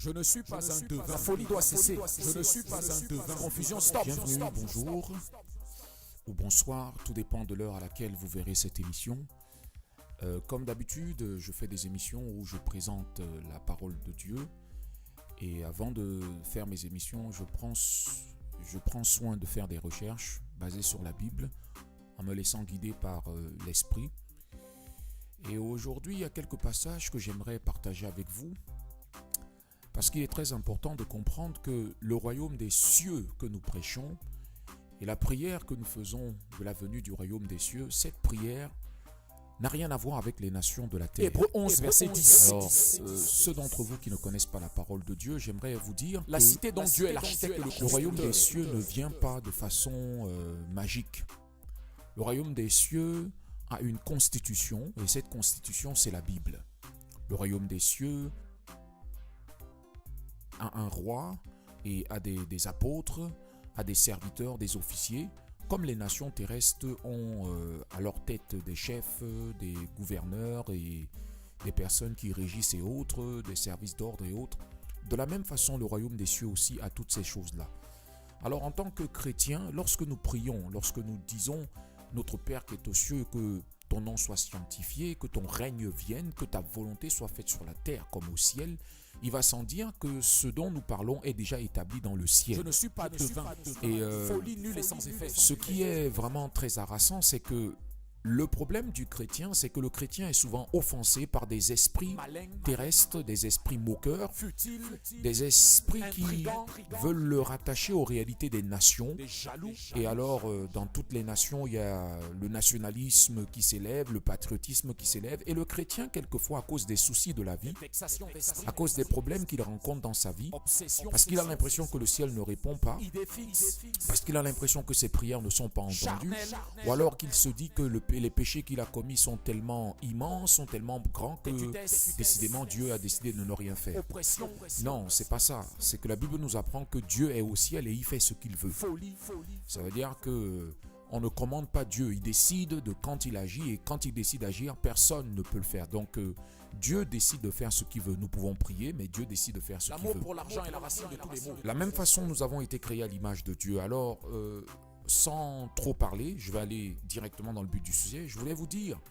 Je ne suis pas un devin. La folie doit cesser. Je ne suis pas un devin. Confusion, stop. Bienvenue, bonjour ou bonsoir, tout dépend de l'heure à laquelle vous verrez cette émission. Comme d'habitude, je fais des émissions où je présente la parole de Dieu. Et avant de faire mes émissions, je prends soin de faire des recherches basées sur la Bible, en me laissant guider par l'Esprit. Et aujourd'hui, il y a quelques passages que j'aimerais partager avec vous, parce qu'il est très important de comprendre que le royaume des cieux que nous prêchons et la prière que nous faisons de la venue du royaume des cieux, cette prière n'a rien à voir avec les nations de la terre. Hébreux 11, verset 10. Alors, ceux d'entre vous qui ne connaissent pas la parole de Dieu, j'aimerais vous dire La que cité dont Dieu est l'architecte et le royaume des cieux ne vient pas de façon magique. Le royaume des cieux a une constitution, et cette constitution, c'est la Bible. Le royaume des cieux a un roi et a des apôtres, a des serviteurs, des officiers, comme les nations terrestres ont à leur tête des chefs, des gouverneurs et des personnes qui régissent et autres, des services d'ordre et autres. De la même façon, le royaume des cieux aussi a toutes ces choses-là. Alors en tant que chrétiens, lorsque nous prions, lorsque nous disons « Notre Père qui est aux cieux, que ton nom soit sanctifié, que ton règne vienne, que ta volonté soit faite sur la terre comme au ciel », il va sans dire que ce dont nous parlons est déjà établi dans le ciel. Je ne suis pas devin. Et Folie nulle et sans effet. ce qui est vraiment très harassant, c'est que le problème du chrétien, c'est que le chrétien est souvent offensé par des esprits terrestres, des esprits moqueurs, Futile, des esprits qui intrigants, veulent le rattacher aux réalités des nations. des jaloux. Et alors, dans toutes les nations, il y a le nationalisme qui s'élève, le patriotisme qui s'élève. Et le chrétien, quelquefois, à cause des soucis de la vie, Vexation d'esprit. à cause des problèmes qu'il rencontre dans sa vie, Obsession. parce qu'il a l'impression que le ciel ne répond pas, Idée fixe. parce qu'il a l'impression que ses prières ne sont pas entendues, Charnel. ou alors qu'il se dit que les péchés qu'il a commis sont tellement immenses, sont tellement grands que décidément Dieu a décidé de ne rien faire. Oppression. Non, c'est pas ça. C'est que la Bible nous apprend que Dieu est au ciel et il fait ce qu'il veut. Folie. Ça veut dire que on ne commande pas Dieu. Il décide de quand il agit et quand il décide d'agir, personne ne peut le faire. Donc Dieu décide de faire ce qu'il veut. Nous pouvons prier, mais Dieu décide de faire ce qu'il L'amour veut. pour l'argent est la racine de tous les maux. De la même façon, nous avons été créés à l'image de Dieu. Alors, sans trop parler, je vais aller directement dans le but du sujet. Je voulais vous dire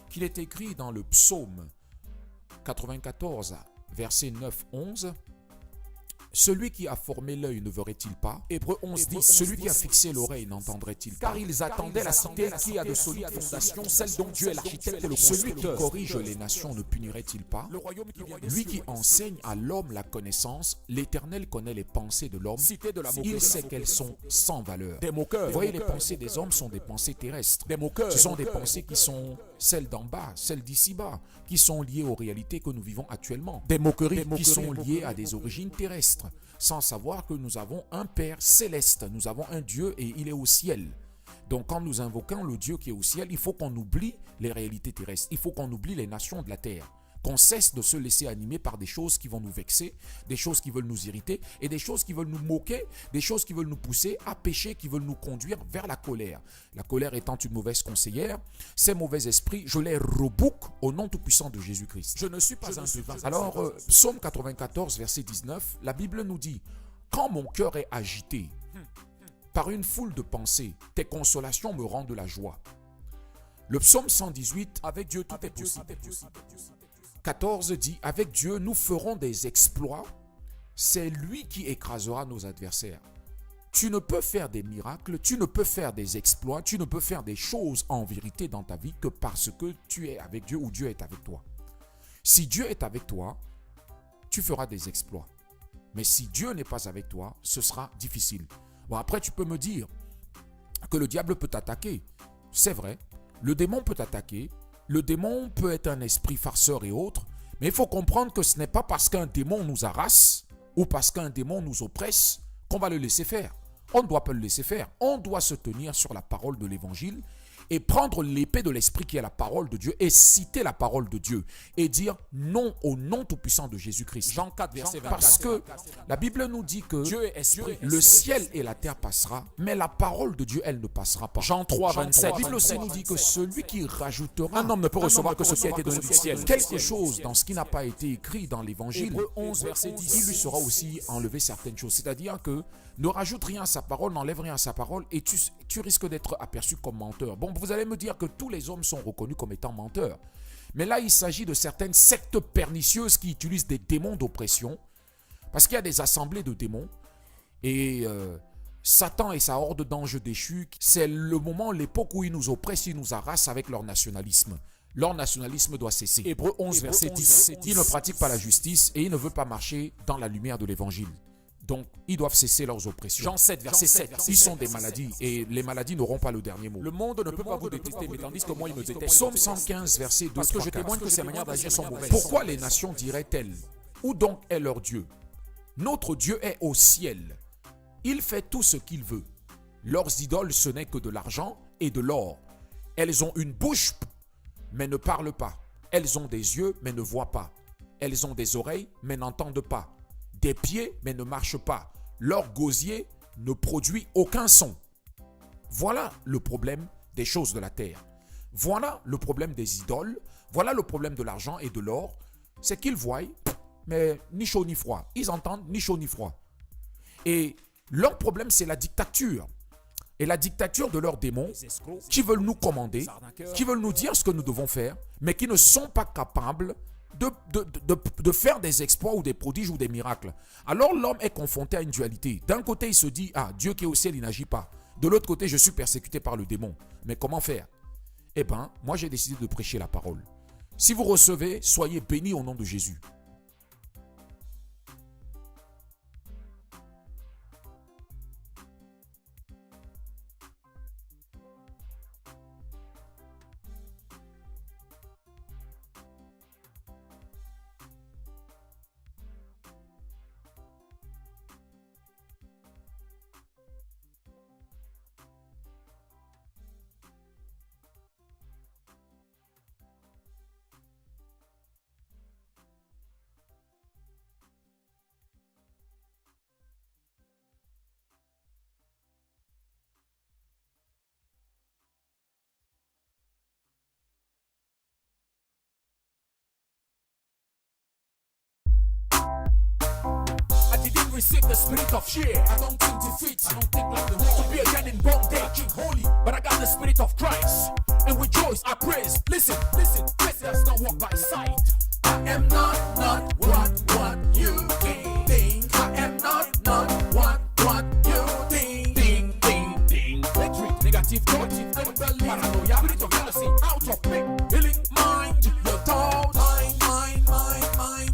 qu'il est écrit dans le psaume 94, verset 9-11, « Celui qui a formé l'œil ne verrait-il pas? Hébreux 11, 10. Celui qui a fixé l'oreille n'entendrait-il pas? Car ils attendaient la cité qui a de solides fondations, celle dont Dieu est l'architecte et le Celui qui constructeur. corrige les nations ne punirait-il pas? Le royaume qui vient des Lui cieux. qui enseigne à l'homme la connaissance, l'Éternel connaît les pensées de l'homme. Cité de la Il moquerie. sait qu'elles sont sans valeur. Des moqueurs. Vous voyez, les pensées des hommes sont des pensées terrestres. Des moqueurs. Ce sont des pensées qui sont celles d'en bas, celles d'ici-bas, qui sont liées aux réalités que nous vivons actuellement. Des moqueries. Qui sont liées à des origines terrestres, sans savoir que nous avons un Père céleste, nous avons un Dieu et il est au ciel. Donc quand nous invoquons le Dieu qui est au ciel, il faut qu'on oublie les réalités terrestres, il faut qu'on oublie les nations de la terre, qu'on cesse de se laisser animer par des choses qui vont nous vexer, des choses qui veulent nous irriter et des choses qui veulent nous moquer, des choses qui veulent nous pousser à pécher, qui veulent nous conduire vers la colère. La colère étant une mauvaise conseillère, ces mauvais esprits, je les rebouque au nom tout-puissant de Jésus-Christ. Je ne suis pas un devin. Alors, psaume 94, verset 19, la Bible nous dit « Quand mon cœur est agité par une foule de pensées, tes consolations me rendent de la joie. » Le psaume 118, Avec Dieu, tout est possible. 14 dit « Avec Dieu, nous ferons des exploits. C'est lui qui écrasera nos adversaires. » Tu ne peux faire des miracles, tu ne peux faire des exploits, tu ne peux faire des choses en vérité dans ta vie que parce que tu es avec Dieu ou Dieu est avec toi. Si Dieu est avec toi, tu feras des exploits. Mais si Dieu n'est pas avec toi, ce sera difficile. Bon, après, tu peux me dire que le diable peut t'attaquer. C'est vrai, le démon peut t'attaquer. Le démon peut être un esprit farceur et autres. Mais il faut comprendre que ce n'est pas parce qu'un démon nous harasse ou parce qu'un démon nous oppresse qu'on va le laisser faire. On ne doit pas le laisser faire. On doit se tenir sur la parole de l'évangile et prendre l'épée de l'esprit qui est la parole de Dieu et citer la parole de Dieu et dire non au nom tout-puissant de Jésus-Christ. Jean 4, verset 24. Parce que la Bible nous dit que Dieu est esprit. le ciel et la terre passera, mais la parole de Dieu, elle ne passera pas. Jean 3, 27. La Bible aussi nous dit que celui qui rajoutera, Un homme ne peut recevoir que ce qui a été donné du ciel. quelque chose dans ce qui n'a pas été écrit dans l'évangile, Hébreux 11, verset 10. il lui sera aussi enlevé certaines choses. C'est-à-dire que ne rajoute rien à sa parole, n'enlève rien à sa parole et tu risques d'être aperçu comme menteur. Bon, vous allez me dire que tous les hommes sont reconnus comme étant menteurs. Mais là, il s'agit de certaines sectes pernicieuses qui utilisent des démons d'oppression. Parce qu'il y a des assemblées de démons. Et Satan et sa horde d'anges déchus, c'est le moment, l'époque où ils nous oppressent, ils nous harassent avec leur nationalisme. Leur nationalisme doit cesser. Hébreux 11, verset 10. Ils ne pratiquent pas la justice et ils ne veulent pas marcher dans la lumière de l'évangile. Donc, ils doivent cesser leurs oppressions. Jean 7, verset 7. Ils sont des maladies et les maladies n'auront pas le dernier mot. Le monde ne peut pas vous détester, mais tandis que moi, il me déteste. Psaume 115, verset 2, Parce que 3, je 4. témoigne que ces manières d'agir sont mauvaises. Pourquoi les nations diraient-elles? Où donc est leur Dieu? Notre Dieu est au ciel. Il fait tout ce qu'il veut. Leurs idoles, ce n'est que de l'argent et de l'or. Elles ont une bouche, mais ne parlent pas. Elles ont des yeux, mais ne voient pas. Elles ont des oreilles, mais n'entendent pas. Des pieds, mais ne marchent pas. Leur gosier ne produit aucun son. Voilà le problème des choses de la terre. Voilà le problème des idoles. Voilà le problème de l'argent et de l'or. C'est qu'ils voient, mais ni chaud ni froid. Ils entendent ni chaud ni froid. Et leur problème, c'est la dictature. Et la dictature de leurs démons qui veulent nous commander, qui veulent nous dire ce que nous devons faire, mais qui ne sont pas capables de faire des exploits ou des prodiges ou des miracles. Alors l'homme est confronté à une dualité. D'un côté, il se dit, ah, Dieu qui est au ciel, il n'agit pas. De l'autre côté, je suis persécuté par le démon. Mais comment faire? Eh bien, moi j'ai décidé de prêcher la parole. Si vous recevez, soyez bénis au nom de Jésus. Receive the spirit of fear. I don't think defeat. I don't think like the world. To be again in bondage, holy. But I got the spirit of Christ. And with joy I praise. Listen, faith does not walk by sight. I am not what you think. I am not what you think. Ding. Hatred, negative thought, paranoia, spirit of jealousy, out of me. Healing mind, your thought. Mind.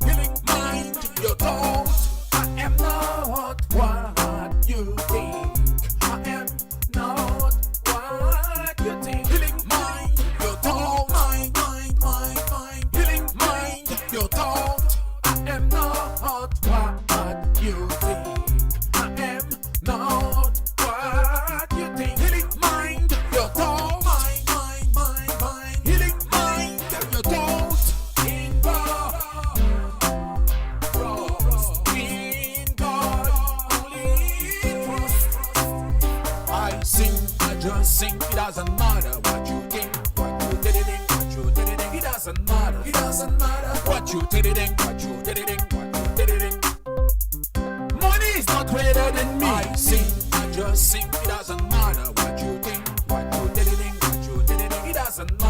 Healing mind, your thought. I am not what you think. I am not what you think. Healing mind, your thought. Mind. Healing mind, your thought. I am not what you think. I am not what you think. Healing mind, your thought. Mind. Healing mind, your thought. In God. Just sing, it doesn't matter what you think, what you did it in, what you did it in, it doesn't matter what you did it in, what you did it in, what you did it in. Money is not greater than me. I sing, I just sing, it doesn't matter what you think, what you did it in, what you did it in, it doesn't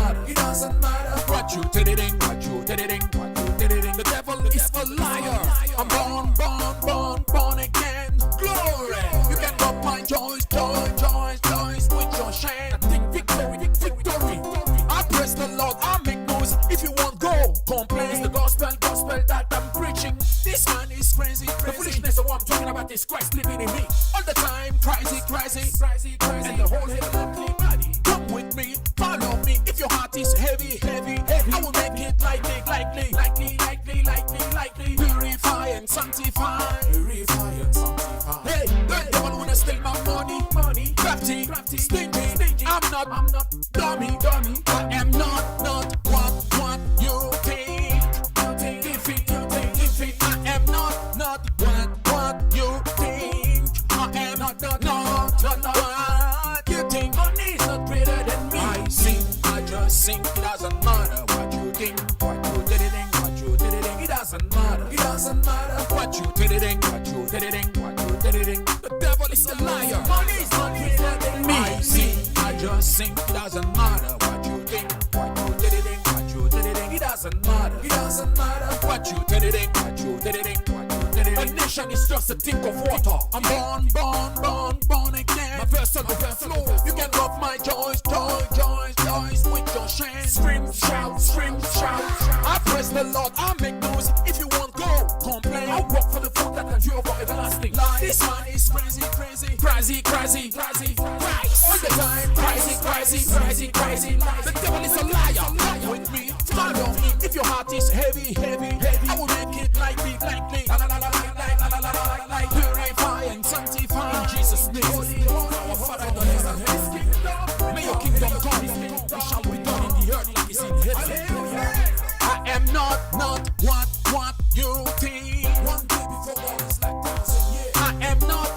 matter what you did it in, what you did it in, what you did it in. The devil is a liar. I'm born again. Glory, you can rob my joy. With your shame, I think victory. I praise the Lord, I make noise. If you want, go complain. It's the gospel that I'm preaching. This man is crazy. The foolishness of what I'm talking about is Christ living in me. All the time, crazy. And the whole heavenly body. Come with me, follow me. If your heart is heavy, I will make it lightly. Purify and sanctify. Hey, the devil wanna steal my money. Crafty, stingy. I'm not dumb. not what you think. I am not what you think. Money is not greater than me. I sing, I just sing. It doesn't matter what you think, what you did it in, what you did it in. It doesn't matter. It doesn't matter what you did it in, what you did it in, what you did it in. The devil is a liar. Money is not greater than me. I sing, I just sing. It doesn't matter what you think, what you did it in, what you did it in. It doesn't matter. It doesn't matter what you did it in, what you did it in, what you did it in. A nation is just a drink of water. I'm born again. My verse overflow. You can rob my joys with your shame. Scream, shout. I praise the Lord. I make noise. If you want, go complain. I work for the food that can endure for everlasting life. This man is crazy. All the time, crazy. The devil is a liar. With me, follow me. If your heart is heavy, I will make it lightly. Purify and sanctify in Jesus' name. Our Father in heaven, may your kingdom come. It shall be done in the earth like it's in heaven. I am not what you think. One day before God is like 1,000 years. I am not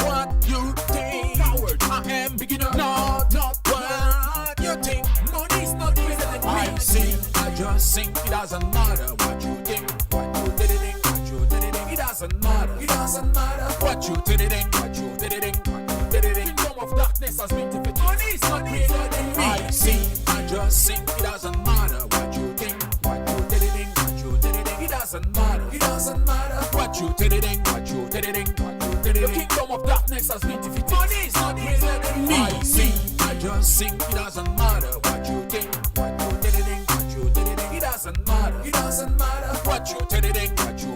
what you think. Coward, I am beginner. Not what you think. Money's not greater than me. I sing, I just sing. It doesn't matter what you think, what you did it in, what you did it in. It doesn't matter. It doesn't matter what you did it in, what you did it in, what you did it in. Kingdom of darkness has been defeated. Money's not greater than me. I sing, I just sing. It doesn't matter what you think, what you did it in, what you did it in. It doesn't matter. It doesn't matter what you did it in, what you did it in, what you did it in. The kingdom of darkness has been defeated. Money is not greater than me. I sing, I just sing. It doesn't matter what you think, what you did it in, what you did it in. It doesn't matter. It doesn't matter what you did it in, what you